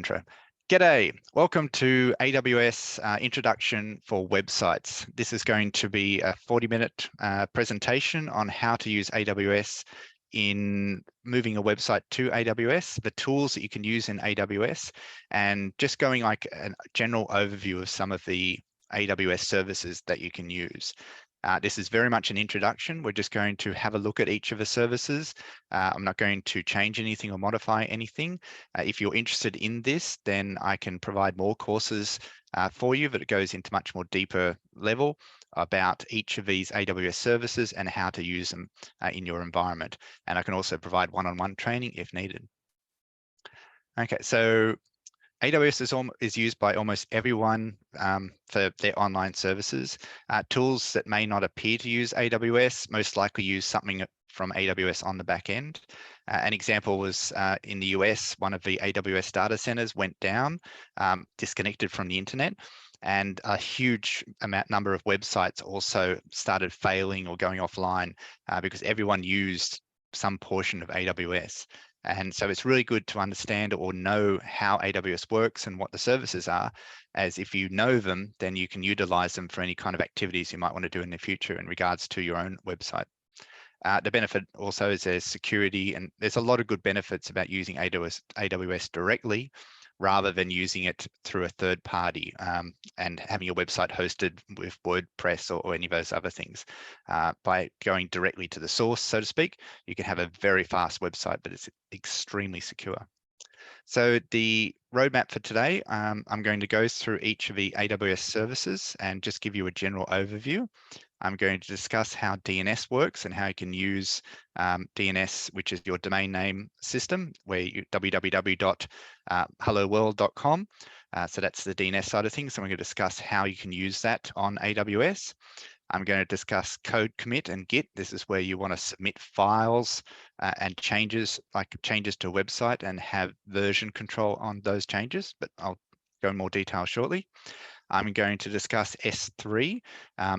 intro. G'day, welcome to AWS Introduction for Websites. This is going to be a 40-minute presentation on how to use AWS in moving a website to AWS, the tools that you can use in AWS, and just going like a general overview of some of the AWS services that you can use. This is very much an introduction. We're just going to have a look at each of the services. I'm not going to change anything or modify anything. If you're interested in this, then I can provide more courses for you that it goes into much more deeper level about each of these AWS services and how to use them in your environment. And I can also provide one-on-one training if needed. Okay, so AWS is used by almost everyone for their online services. Tools that may not appear to use AWS most likely use something from AWS on the back end. An example was in the US, one of the AWS data centers went down, disconnected from the internet, and a huge number of websites also started failing or going offline because everyone used some portion of AWS. And so it's really good to understand or know how AWS works and what the services are, as if you know them, then you can utilize them for any kind of activities you might want to do in the future in regards to your own website. The benefit also is there's security, and there's a lot of good benefits about using AWS directly rather than using it through a third party and having your website hosted with WordPress or any of those other things. By going directly to the source, so to speak, you can have a very fast website, but it's extremely secure. So the roadmap for today, I'm going to go through each of the AWS services and just give you a general overview. I'm going to discuss how DNS works and how you can use DNS, which is your domain name system, where you www.helloworld.com. So that's the DNS side of things. So I'm going to discuss how you can use that on AWS. I'm going to discuss code commit and Git. This is where you want to submit files and changes, like changes to a website, and have version control on those changes, but I'll go in more detail shortly. I'm going to discuss S3.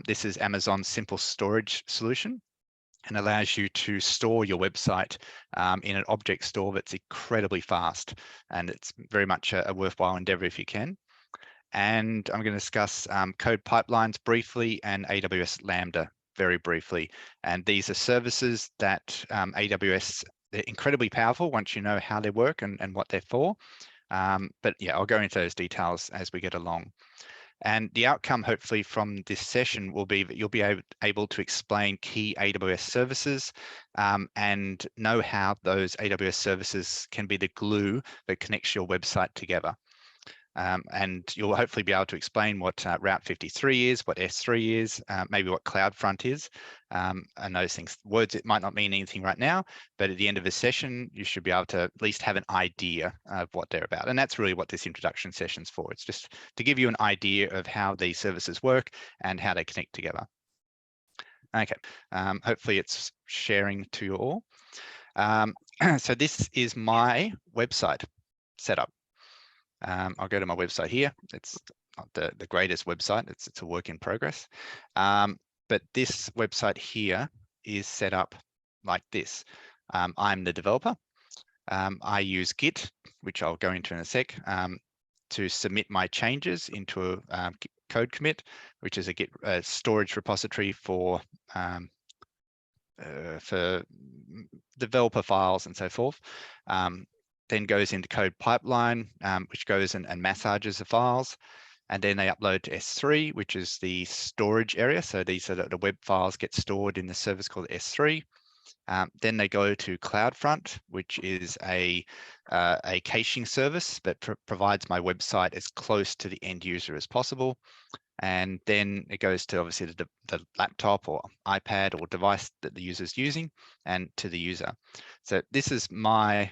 This is Amazon's simple storage solution and allows you to store your website in an object store that's incredibly fast, and it's very much a worthwhile endeavor if you can. And I'm going to discuss code pipelines briefly and AWS Lambda very briefly. And these are services that AWS, they're incredibly powerful once you know how they work and what they're for. But yeah, I'll go into those details as we get along. And the outcome, hopefully, from this session will be that you'll be able to explain key AWS services and know how those AWS services can be the glue that connects your website together. And you'll hopefully be able to explain what Route 53 is, what S3 is, maybe what CloudFront is, and those things. Words, it might not mean anything right now, but at the end of the session, you should be able to at least have an idea of what they're about. And that's really what this introduction session's for. It's just to give you an idea of how these services work and how they connect together. Okay, hopefully it's sharing to you all. So this is my website setup. I'll go to my website here. It's not the greatest website. It's a work in progress. But this website here is set up like this. I'm the developer. I use Git, which I'll go into in a sec, to submit my changes into a code commit, which is a Git storage repository for developer files and so forth. Then goes into code pipeline, which goes and massages the files. And then they upload to S3, which is the storage area. So these are the web files get stored in the service called S3. Then they go to CloudFront, which is a caching service that provides my website as close to the end user as possible. And then it goes to obviously the laptop or iPad or device that the user is using and to the user. So this is my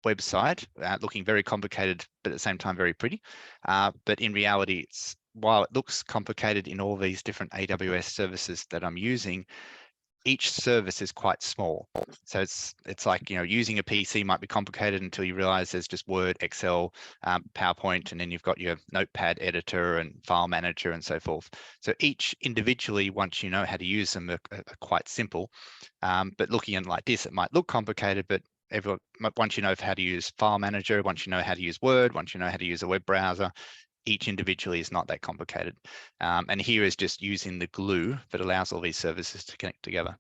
website, looking very complicated, but at the same time very pretty. But in reality, while it looks complicated in all these different AWS services that I'm using, each service is quite small. So it's like, you know, using a PC might be complicated until you realize there's just Word, Excel, PowerPoint, and then you've got your notepad editor and file manager and so forth. So each individually, once you know how to use them, are quite simple. But looking at it like this, it might look complicated, but once you know how to use File Manager, once you know how to use Word, once you know how to use a web browser, each individually is not that complicated. And here is just using the glue that allows all these services to connect together.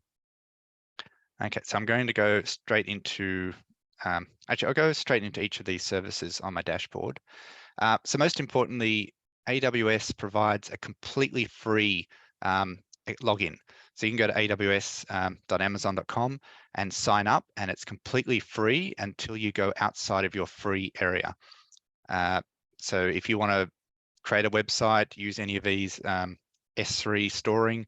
Okay, so I'm going to go straight into, actually, I'll go straight into each of these services on my dashboard. So most importantly, AWS provides a completely free login. So you can go to aws.amazon.com and sign up, and it's completely free until you go outside of your free area. So if you want to create a website, use any of these S3 storing,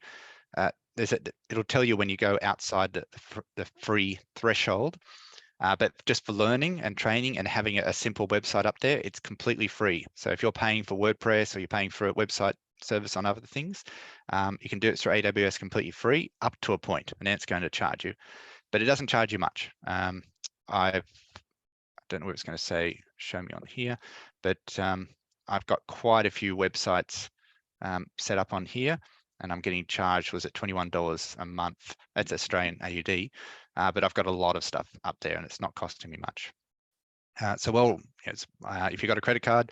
it'll tell you when you go outside the free threshold. But just for learning and training and having a simple website up there, it's completely free. So if you're paying for WordPress or you're paying for a website service on other things, you can do it through AWS completely free up to a point, and then it's going to charge you. But it doesn't charge you much. I don't know what it's going to say, show me on here, but I've got quite a few websites set up on here, and I'm getting charged, was it $21 a month? That's Australian AUD, but I've got a lot of stuff up there and it's not costing me much. So if you've got a credit card,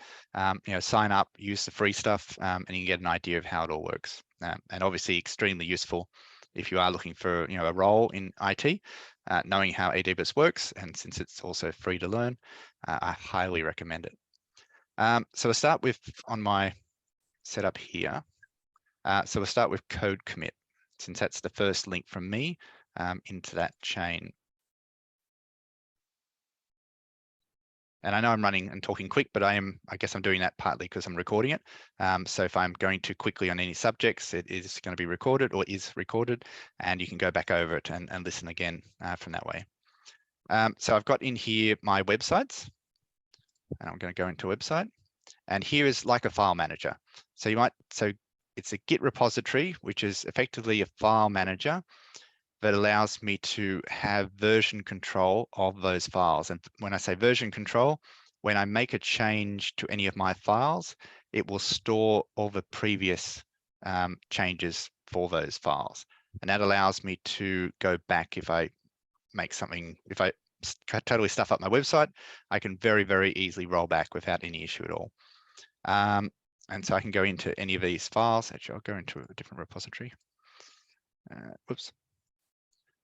sign up, use the free stuff, and you can get an idea of how it all works. And obviously extremely useful if you are looking for a role in IT, knowing how AWS works, and since it's also free to learn, I highly recommend it. So we'll start with on my setup here. So we'll start with code commit, since that's the first link from me into that chain. And I know I'm running and talking quick, but I guess I'm doing that partly because I'm recording it. So if I'm going too quickly on any subjects, it is going to be recorded or is recorded, and you can go back over it and listen again from that way. So I've got in here my websites, and I'm going to go into website, and here is like a file manager. So it's a Git repository, which is effectively a file manager that allows me to have version control of those files. And when I say version control, when I make a change to any of my files, it will store all the previous changes for those files. And that allows me to go back if I make something, if I totally stuff up my website, I can very, very easily roll back without any issue at all. And so I can go into any of these files. Actually, I'll go into a different repository. Whoops.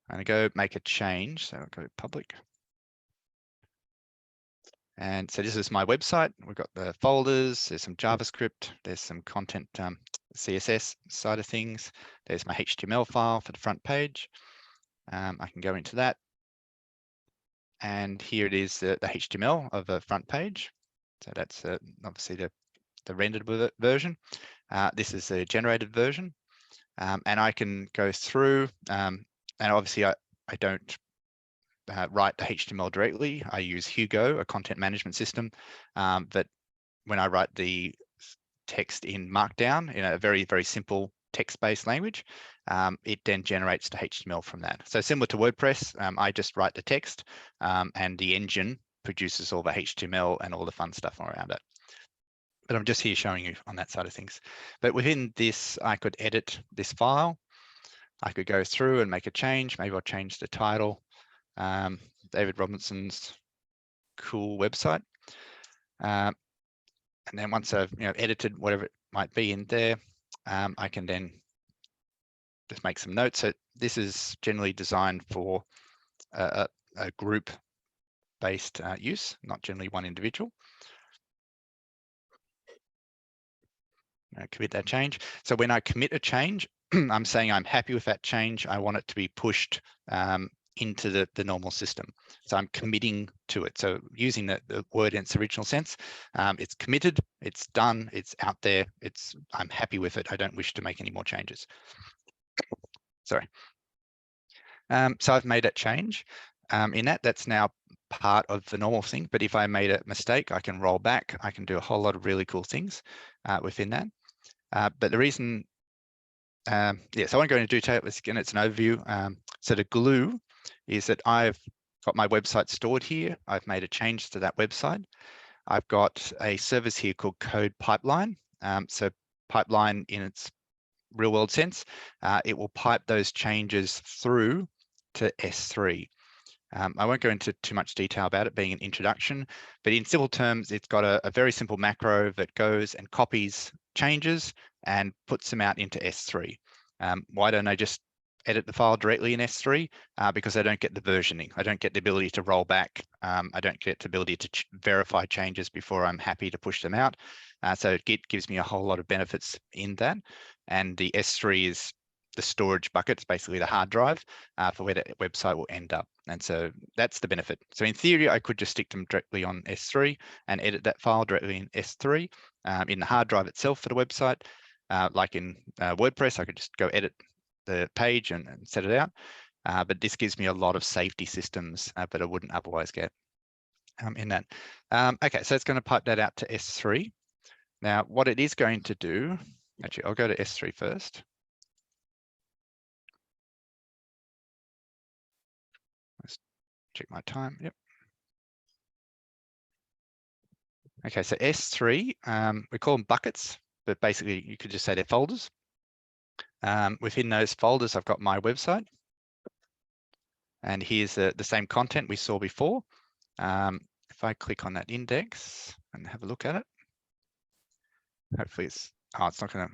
I'm going to go make a change. So I'll go public. And so this is my website. We've got the folders. There's some JavaScript. There's some content CSS side of things. There's my HTML file for the front page. I can go into that. And here it is, the HTML of the front page. So that's obviously the rendered version. This is a generated version. And I can go through, and obviously I don't write the HTML directly. I use Hugo, a content management system, that when I write the text in Markdown in a very, very simple text-based language, it then generates the HTML from that. So similar to WordPress, I just write the text and the engine produces all the HTML and all the fun stuff around it. But I'm just here showing you on that side of things. But within this, I could edit this file. I could go through and make a change. Maybe I'll change the title. David Robinson's cool website. And then once I've edited whatever it might be in there, I can then just make some notes. So this is generally designed for a group-based use, not generally one individual. Commit that change. So when I commit a change, I'm saying I'm happy with that change. I want it to be pushed into the normal system. So I'm committing to it. So using the word in its original sense, it's committed, it's done, it's out there, I'm happy with it. I don't wish to make any more changes. Sorry. So I've made that change. In that's now part of the normal thing. But if I made a mistake, I can roll back. I can do a whole lot of really cool things within that. But the reason, so I won't go into detail. Again, it's an overview. So the glue is that I've got my website stored here. I've made a change to that website. I've got a service here called Code Pipeline. So pipeline in its real world sense, it will pipe those changes through to S3. I won't go into too much detail about it being an introduction, but in simple terms, it's got a very simple macro that goes and copies changes and puts them out into S3. Why don't I just edit the file directly in S3? Because I don't get the versioning. I don't get the ability to roll back. I don't get the ability to verify changes before I'm happy to push them out. So Git gives me a whole lot of benefits in that. And the S3 is the storage bucket. It's basically the hard drive for where the website will end up. And so that's the benefit. So in theory, I could just stick them directly on S3 and edit that file directly in S3 in the hard drive itself for the website. Like in WordPress, I could just go edit the page and set it out. But this gives me a lot of safety systems that I wouldn't otherwise get in that. Okay, so it's going to pipe that out to S3. Now, what it is going to do, actually, I'll go to S3 first. Let's check my time. Yep. Okay, so S3, we call them buckets, but basically you could just say they're folders. Within those folders, I've got my website. And here's the same content we saw before. If I click on that index and have a look at it, hopefully it's not going to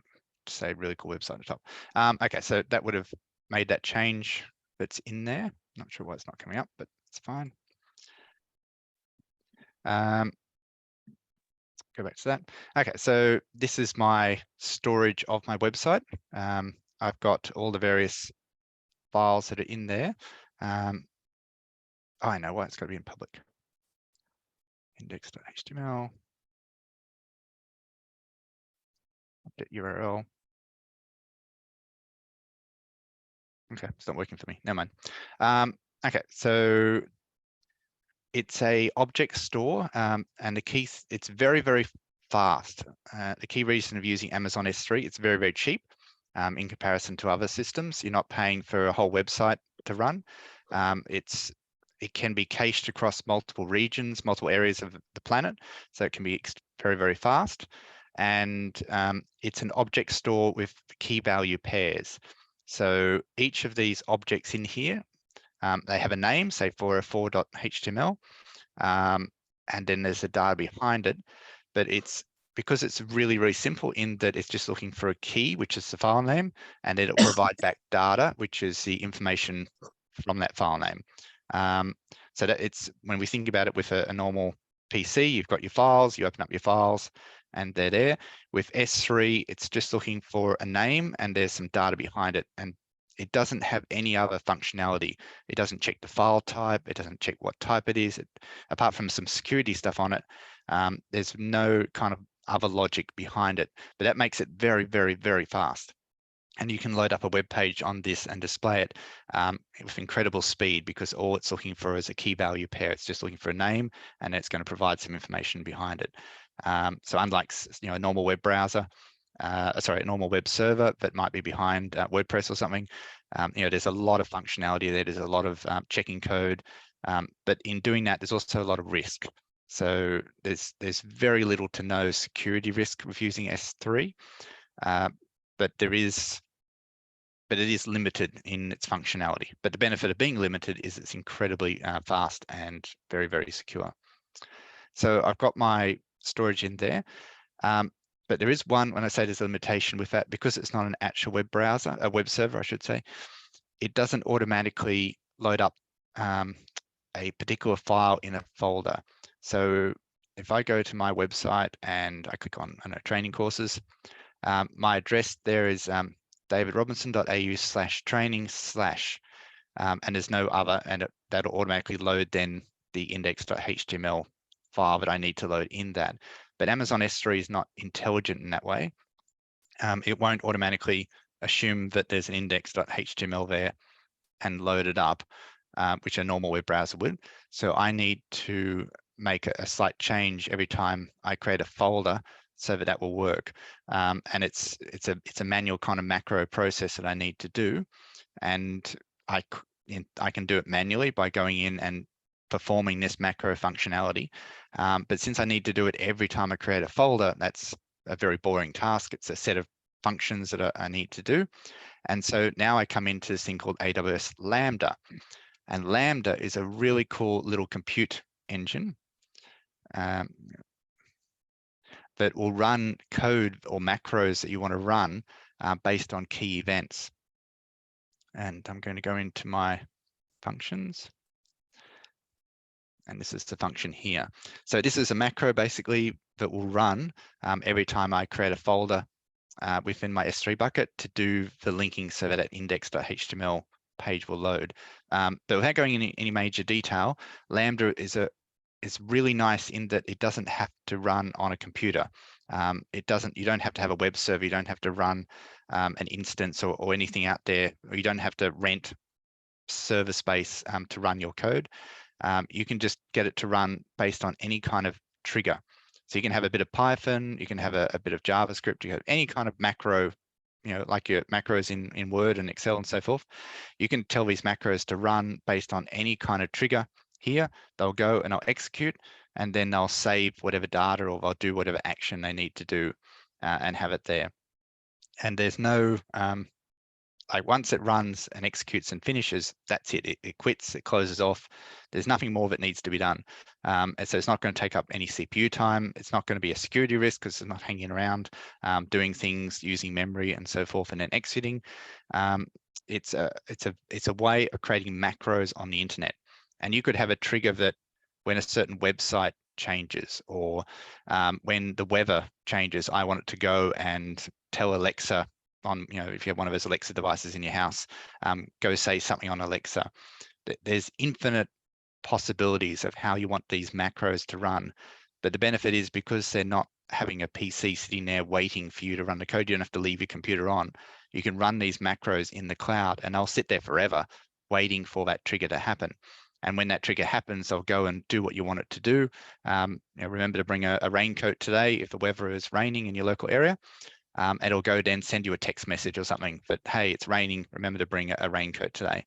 say really cool website at the top. Okay, so that would have made that change that's in there. Not sure why it's not coming up, but it's fine. Go back to that. Okay, so this is my storage of my website. I've got all the various files that are in there. Oh, I know why it's got to be in public. Index.html. Update URL. Okay, it's not working for me. Never mind. Okay, so it's a object store, and the key, it's very, very fast. The key reason of using Amazon S3, it's very, very cheap in comparison to other systems. You're not paying for a whole website to run. It can be cached across multiple regions, multiple areas of the planet, so it can be very, very fast. And it's an object store with key value pairs. So each of these objects in here, they have a name, say 404.html, and then there's a data behind it. But because it's really, really simple in that it's just looking for a key, which is the file name, and then it'll provide back data, which is the information from that file name. So that it's, when we think about it with a normal PC, you've got your files, you open up your files, and they're there. With S3, it's just looking for a name and there's some data behind it, and it doesn't have any other functionality. It doesn't check the file type. It doesn't check what type it is. Apart from some security stuff on it, there's no kind of other logic behind it, but that makes it very, very, very fast. And you can load up a web page on this and display it with incredible speed, because all it's looking for is a key value pair. It's just looking for a name, and it's going to provide some information behind it. So unlike a normal web browser, a normal web server that might be behind WordPress or something, there's a lot of functionality there. There's a lot of checking code, but in doing that, there's also a lot of risk. So there's very little to no security risk with using S3, but it is limited in its functionality. But the benefit of being limited is it's incredibly fast and very, very secure. So I've got my storage in there. But there is one, when I say there's a limitation with that, because it's not an actual web browser, a web server, I should say, it doesn't automatically load up a particular file in a folder. So if I go to my website and I click on training courses, my address there is davidrobinson.au/training/ and there's no other, and that'll automatically load then the index.html file that I need to load in that. But Amazon S3 is not intelligent in that way. It won't automatically assume that there's an index.html there and load it up, which a normal web browser would. So I need to make a slight change every time I create a folder so that will work. And it's a manual kind of macro process that I need to do. And I can do it manually by going in and performing this macro functionality. But since I need to do it every time I create a folder, that's a very boring task. It's a set of functions that I need to do. And so now I come into this thing called AWS Lambda. And Lambda is a really cool little compute engine that will run code or macros that you want to run based on key events. And I'm going to go into my functions. And this is the function here. So this is a macro basically that will run every time I create a folder within my S3 bucket to do the linking so that index.html page will load. But without going into any major detail, Lambda is really nice in that it doesn't have to run on a computer. You don't have to have a web server, you don't have to run an instance or anything out there, or you don't have to rent server space to run your code. You can just get it to run based on any kind of trigger. So you can have a bit of Python, you can have a bit of JavaScript, you have any kind of macro, like your macros in Word and Excel and so forth. You can tell these macros to run based on any kind of trigger here. They'll go and they'll execute, and then they'll save whatever data or they'll do whatever action they need to do and have it there. And there's no, like once it runs and executes and finishes, that's it. It quits, it closes off. There's nothing more that needs to be done. And so it's not going to take up any CPU time. It's not going to be a security risk because it's not hanging around doing things using memory and so forth and then exiting. It's a way of creating macros on the internet. And you could have a trigger that when a certain website changes or when the weather changes, I want it to go and tell Alexa on, if you have one of those Alexa devices in your house, go say something on Alexa. There's infinite possibilities of how you want these macros to run. But the benefit is because they're not having a PC sitting there waiting for you to run the code, you don't have to leave your computer on. You can run these macros in the cloud and they'll sit there forever waiting for that trigger to happen. And when that trigger happens, they'll go and do what you want it to do. Remember to bring a raincoat today if the weather is raining in your local area. It'll go then send you a text message or something that, hey, it's raining, remember to bring a raincoat today.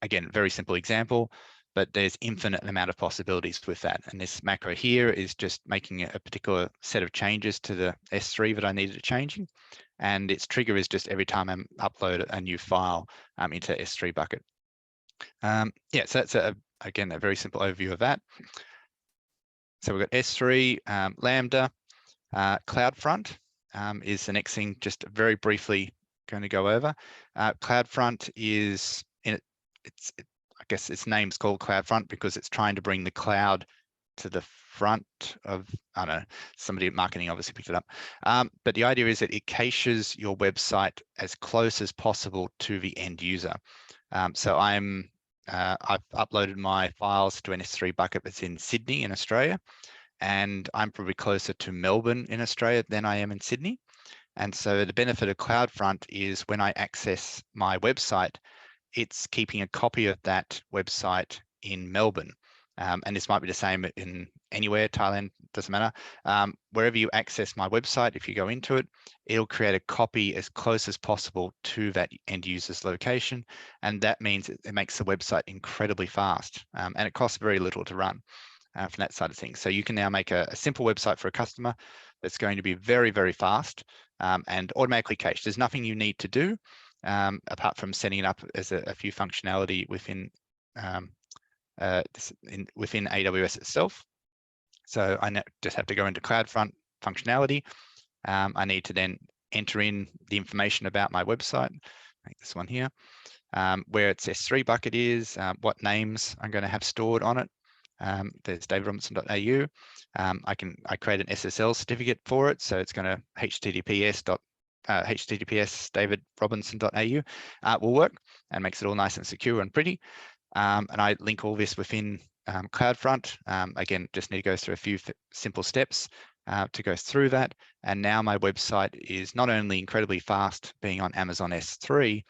Again, very simple example, but there's infinite amount of possibilities with that. And this macro here is just making a particular set of changes to the S3 that I needed changing. And its trigger is just every time I upload a new file into S3 bucket. So that's again, a very simple overview of that. So we've got S3, Lambda, CloudFront. Is the next thing, just very briefly going to go over. CloudFront is, I guess its name's called CloudFront because it's trying to bring the cloud to the front of, I don't know, somebody at marketing obviously picked it up. But the idea is that it caches your website as close as possible to the end user. So I've uploaded my files to an S3 bucket that's in Sydney in Australia. And I'm probably closer to Melbourne in Australia than I am in Sydney. And so the benefit of CloudFront is when I access my website, it's keeping a copy of that website in Melbourne. And this might be the same in anywhere, Thailand, doesn't matter. Wherever you access my website, if you go into it, it'll create a copy as close as possible to that end user's location. And that means it makes the website incredibly fast and it costs very little to run. From that side of things. So you can now make a simple website for a customer that's going to be very, very fast and automatically cached. There's nothing you need to do apart from setting it up as a few functionality within within AWS itself. So I just have to go into CloudFront functionality. I need to then enter in the information about my website, like this one here, where its S3 bucket is, what names I'm going to have stored on it. There's davidrobinson.au. I create an SSL certificate for it, so it's going to https davidrobinson.au will work and makes it all nice and secure and pretty. And I link all this within CloudFront. Again, just need to go through a few simple steps to go through that. And now my website is not only incredibly fast being on Amazon S3,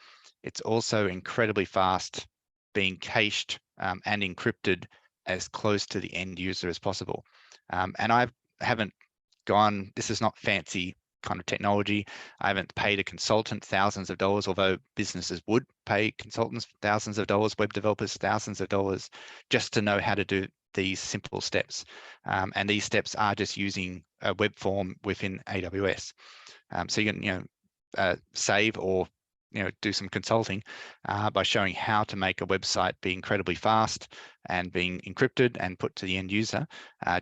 it's also incredibly fast being cached and encrypted as close to the end user as possible. And I haven't gone, this is not fancy kind of technology. I haven't paid a consultant thousands of dollars, although businesses would pay consultants thousands of dollars, web developers thousands of dollars, just to know how to do these simple steps. And these steps are just using a web form within AWS. So you can save or do some consulting by showing how to make a website be incredibly fast and being encrypted and put to the end user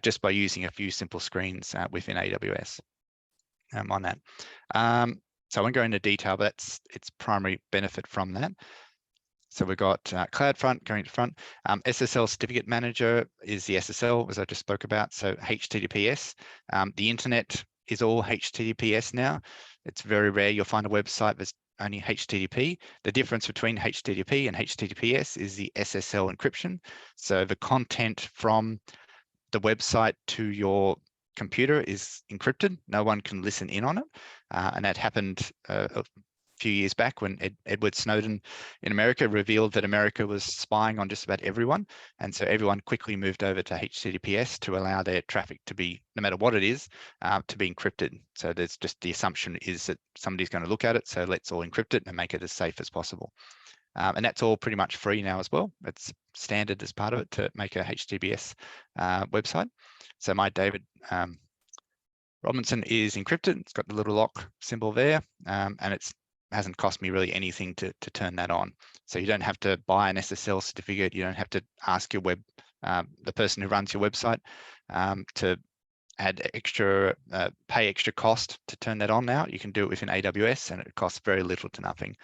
just by using a few simple screens within AWS on that. So I won't go into detail, but that's its primary benefit from that. So we've got CloudFront going to front. SSL Certificate Manager is the SSL, as I just spoke about. So HTTPS. The internet is all HTTPS now. It's very rare you'll find a website that's only HTTP. The difference between HTTP and HTTPS is the SSL encryption. So the content from the website to your computer is encrypted. No one can listen in on it. And that happened a few years back when Edward Snowden in America revealed that America was spying on just about everyone. And so everyone quickly moved over to HTTPS to allow their traffic to be, no matter what it is, to be encrypted. So there's just the assumption is that somebody's going to look at it. So let's all encrypt it and make it as safe as possible. And that's all pretty much free now as well. It's standard as part of it to make a HTTPS website. So my David Robinson is encrypted. It's got the little lock symbol there, and it hasn't cost me really anything to turn that on. So you don't have to buy an SSL certificate. You don't have to ask your the person who runs your website to add extra, pay extra cost to turn that on now. You can do it within AWS and it costs very little to nothing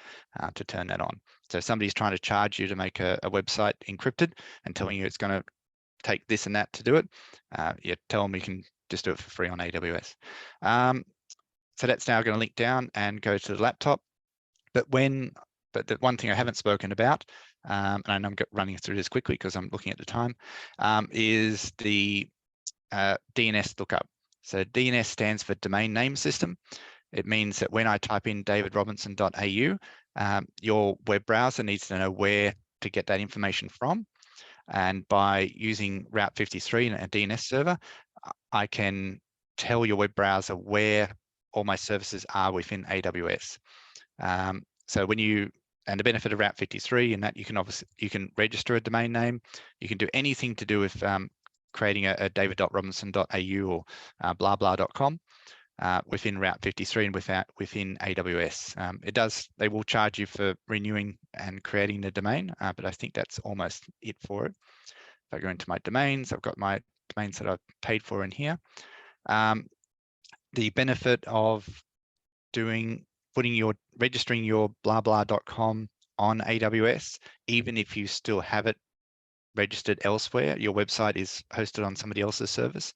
to turn that on. So if somebody's trying to charge you to make a website encrypted and telling you it's going to take this and that to do it, you tell them you can just do it for free on AWS. So that's now going to link down and go to the laptop. But the one thing I haven't spoken about, and I'm running through this quickly because I'm looking at the time, is the DNS lookup. So DNS stands for Domain Name System. It means that when I type in davidrobinson.au, your web browser needs to know where to get that information from. And by using Route 53 and a DNS server, I can tell your web browser where all my services are within AWS. So when and the benefit of Route 53 in that you can register a domain name, you can do anything to do with creating a david.robinson.au or blah.com within Route 53 and within AWS. They will charge you for renewing and creating the domain, but I think that's almost it for it. If I go into my domains, I've got my domains that I've paid for in here. The benefit of registering your blah.com on AWS, even if you still have it registered elsewhere, your website is hosted on somebody else's service,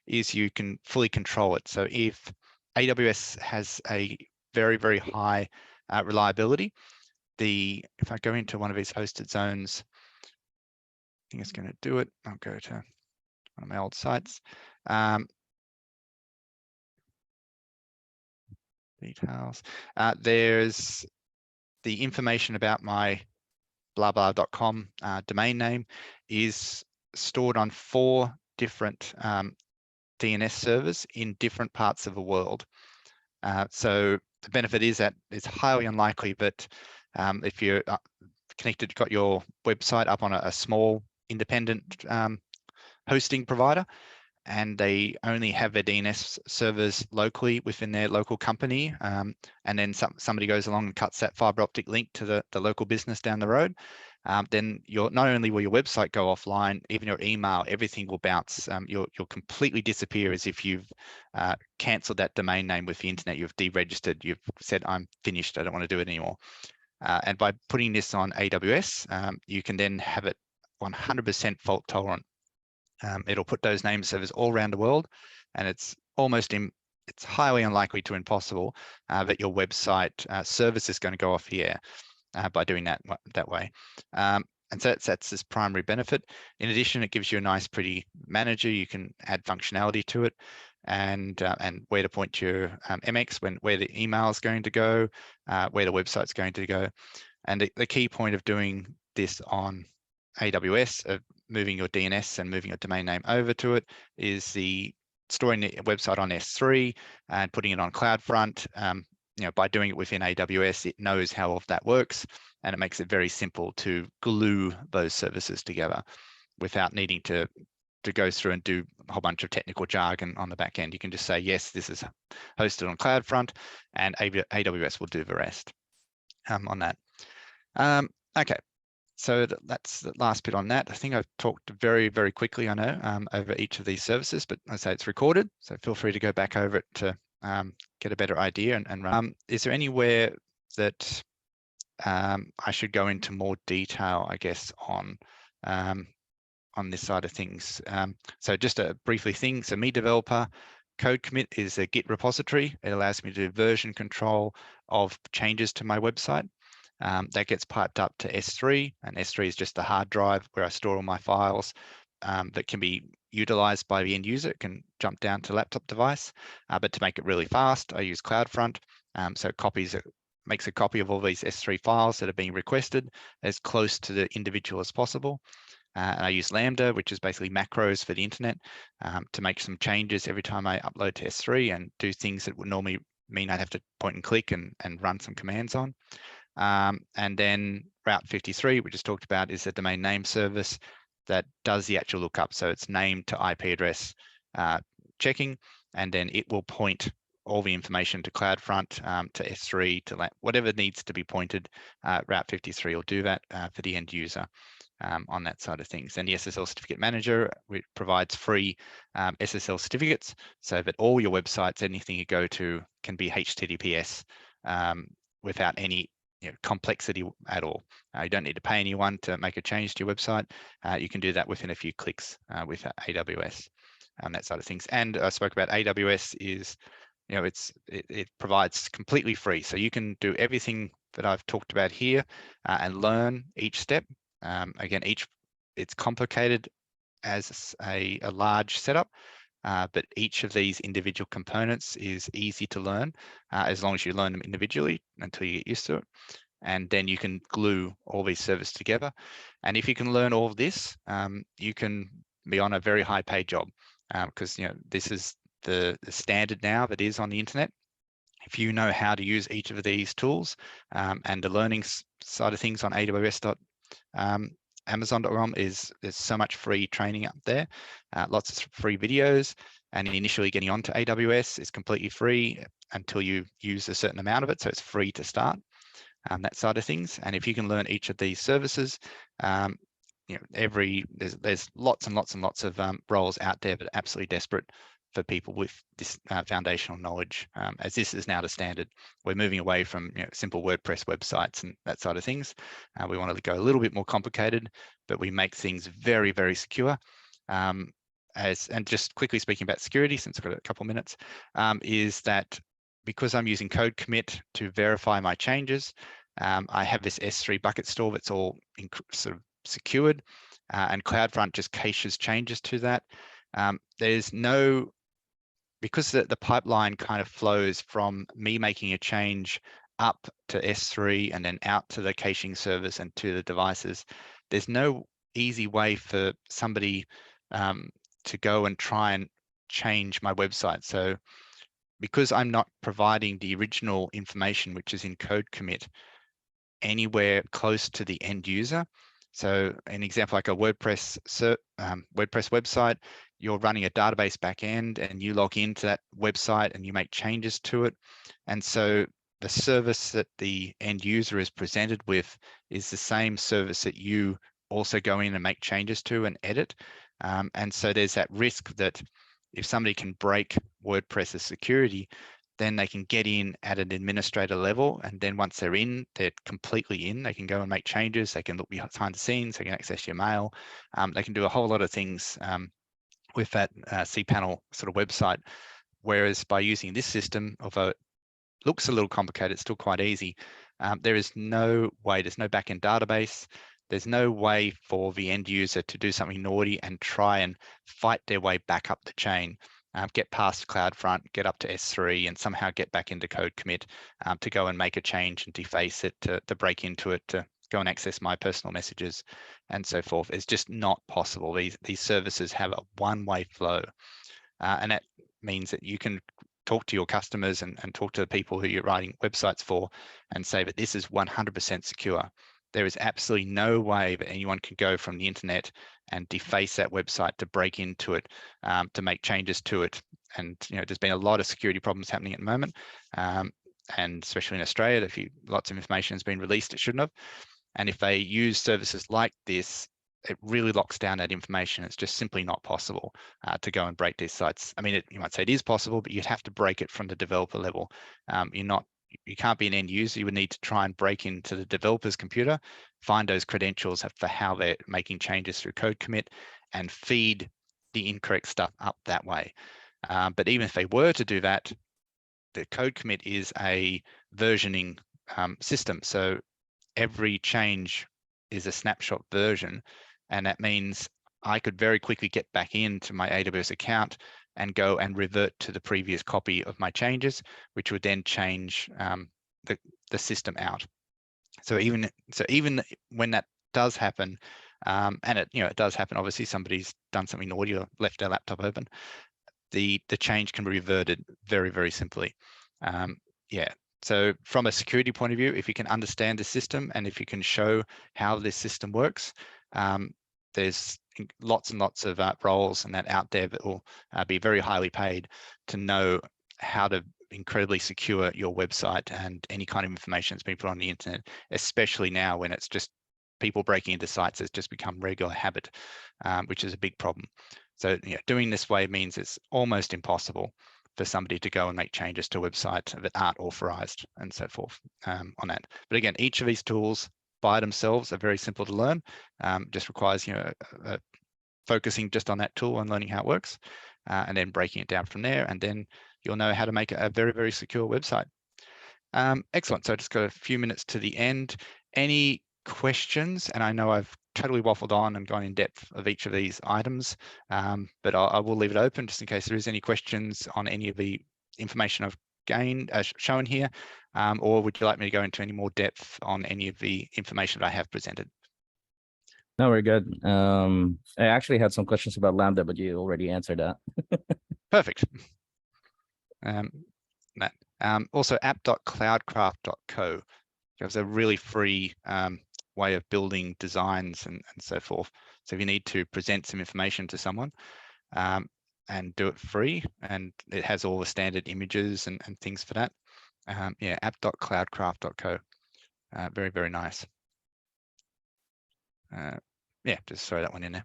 is you can fully control it. So if AWS has a very, very high reliability, if I go into one of these hosted zones, I think it's going to do it. I'll go to one of my old sites. Details. There's the information about my blah.com domain name is stored on 4 different DNS servers in different parts of the world. So the benefit is that it's highly unlikely that if you're connected, got your website up on a small independent hosting provider, and they only have their DNS servers locally within their local company, and then somebody goes along and cuts that fiber optic link to the local business down the road, then not only will your website go offline, even your email, everything will bounce. You'll completely disappear as if you've cancelled that domain name with the internet. You've deregistered. You've said, I'm finished. I don't want to do it anymore. And by putting this on AWS, you can then have it 100% fault tolerant. It'll put those name servers all around the world, and it's highly unlikely to impossible that your website service is going to go off the air by doing that way. And so that's this primary benefit. In addition, it gives you a nice, pretty manager. You can add functionality to it, and where to point your MX, where the email is going to go, where the website's going to go. And the key point of doing this on AWS, moving your DNS and moving your domain name over to it, is storing the website on S3 and putting it on CloudFront. By doing it within AWS, it knows how all of that works, and it makes it very simple to glue those services together without needing to go through and do a whole bunch of technical jargon on the back end. You can just say, yes, this is hosted on CloudFront, and AWS will do the rest. on that. Okay, so that's the last bit on that. I think I've talked very, very quickly, I know, over each of these services, but I say it's recorded, so feel free to go back over it to get a better idea and run. Is there anywhere that I should go into more detail, I guess, on this side of things? So just a briefly thing, so me developer, code commit is a Git repository. It allows me to do version control of changes to my website. That gets piped up to S3, and S3 is just the hard drive where I store all my files that can be utilized by the end user. It can jump down to laptop device, but to make it really fast, I use CloudFront. So makes a copy of all these S3 files that are being requested as close to the individual as possible. And I use Lambda, which is basically macros for the internet, to make some changes every time I upload to S3 and do things that would normally mean I'd have to point and click and run some commands on. And then Route 53, we just talked about, is a domain name service that does the actual lookup. So it's name to IP address checking, and then it will point all the information to CloudFront, to S3, to whatever needs to be pointed. Route 53 will do that for the end user on that side of things. And the SSL Certificate Manager, which provides free SSL certificates so that all your websites, anything you go to, can be HTTPS without any complexity at all. You don't need to pay anyone to make a change to your website. You can do that within a few clicks with AWS and that side of things. And I spoke about AWS is, it provides completely free. So you can do everything that I've talked about here and learn each step. Again, it's complicated as a large setup, but each of these individual components is easy to learn as long as you learn them individually until you get used to it. And then you can glue all these services together. And if you can learn all of this, you can be on a very high paid job because this is the standard now that is on the internet. If you know how to use each of these tools and the learning side of things on AWS. Amazon.com there's so much free training up there, lots of free videos, and initially getting onto AWS is completely free until you use a certain amount of it, so it's free to start, that side of things. And if you can learn each of these services, there's lots and lots and lots of roles out there that are absolutely desperate for people with this foundational knowledge, as this is now the standard. We're moving away from simple WordPress websites and that side of things. We wanted to go a little bit more complicated, but we make things very, very secure. And just quickly speaking about security, since I've got a couple of minutes, is that because I'm using code commit to verify my changes, I have this S3 bucket store that's all sort of secured, and CloudFront just caches changes to that. There's no, because the pipeline kind of flows from me making a change up to S3 and then out to the caching service and to the devices, there's no easy way for somebody to go and try and change my website. So because I'm not providing the original information, which is in code commit, anywhere close to the end user. So an example, like a WordPress website, you're running a database backend and you log into that website and you make changes to it. And so the service that the end user is presented with is the same service that you also go in and make changes to and edit. And so there's that risk that if somebody can break WordPress's security, then they can get in at an administrator level. And then once they're in, they're completely in. They can go and make changes. They can look behind the scenes. They can access your mail. They can do a whole lot of things with that cPanel sort of website. Whereas by using this system, although it looks a little complicated, it's still quite easy. There is no way, there's no backend database. There's no way for the end user to do something naughty and try and fight their way back up the chain. Get past CloudFront, get up to S3, and somehow get back into code commit to go and make a change and deface it, to break into it, to go and access my personal messages and so forth. It's just not possible. These services have a one-way flow. And that means that you can talk to your customers and talk to the people who you're writing websites for and say that this is 100% secure. There is absolutely no way that anyone can go from the internet and deface that website to break into it, to make changes to it. And there's been a lot of security problems happening at the moment. and especially in Australia, lots of information has been released it shouldn't have. And if they use services like this, it really locks down that information. It's just simply not possible to go and break these sites. I mean, you might say it is possible, but you'd have to break it from the developer level. You can't be an end user. You would need to try and break into the developer's computer, find those credentials for how they're making changes through code commit, and feed the incorrect stuff up that way. But even if they were to do that, the code commit is a versioning system. So every change is a snapshot version, and that means I could very quickly get back into my AWS account and go and revert to the previous copy of my changes, which would then change the system out. So even when that does happen, and it does happen, obviously somebody's done something naughty or left their laptop open, the change can be reverted very, very simply. Yeah. So from a security point of view, if you can understand the system and if you can show how this system works, there's lots and lots of roles and that out there that will be very highly paid to know how to incredibly secure your website and any kind of information that's been put on the internet, especially now when it's just people breaking into sites has just become regular habit, which is a big problem. So doing this way means it's almost impossible for somebody to go and make changes to a website that aren't authorized and so forth on that. But again, each of these tools by themselves are very simple to learn. Just requires focusing just on that tool and learning how it works, and then breaking it down from there, and then you'll know how to make a very, very secure website. Excellent. So I just got a few minutes to the end. Any questions? And I know I've totally waffled on and gone in depth of each of these items, but I will leave it open just in case there is any questions on any of the information I've shown here, or would you like me to go into any more depth on any of the information that I have presented? No, we're good. I actually had some questions about Lambda, but you already answered that. Perfect. Also, app.cloudcraft.co. There's a really free way of building designs and so forth. So if you need to present some information to someone and do it free, and it has all the standard images and things for that. Yeah, app.cloudcraft.co. Very, very nice. Yeah, just throw that one in there.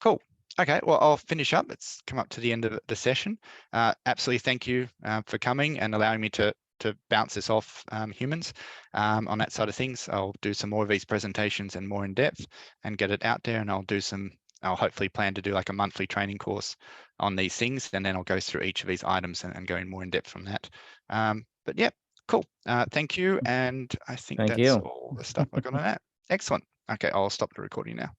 Cool. Okay, well, I'll finish up. It's come up to the end of the session. Absolutely thank you for coming and allowing me to bounce this off humans on that side of things. I'll do some more of these presentations and more in depth and get it out there, and I'll hopefully plan to do like a monthly training course on these things, and then I'll go through each of these items and go in more in depth from that. But yeah, cool. Thank you. And I think Thank that's you. all the stuff I got on that. Excellent. Okay, I'll stop the recording now.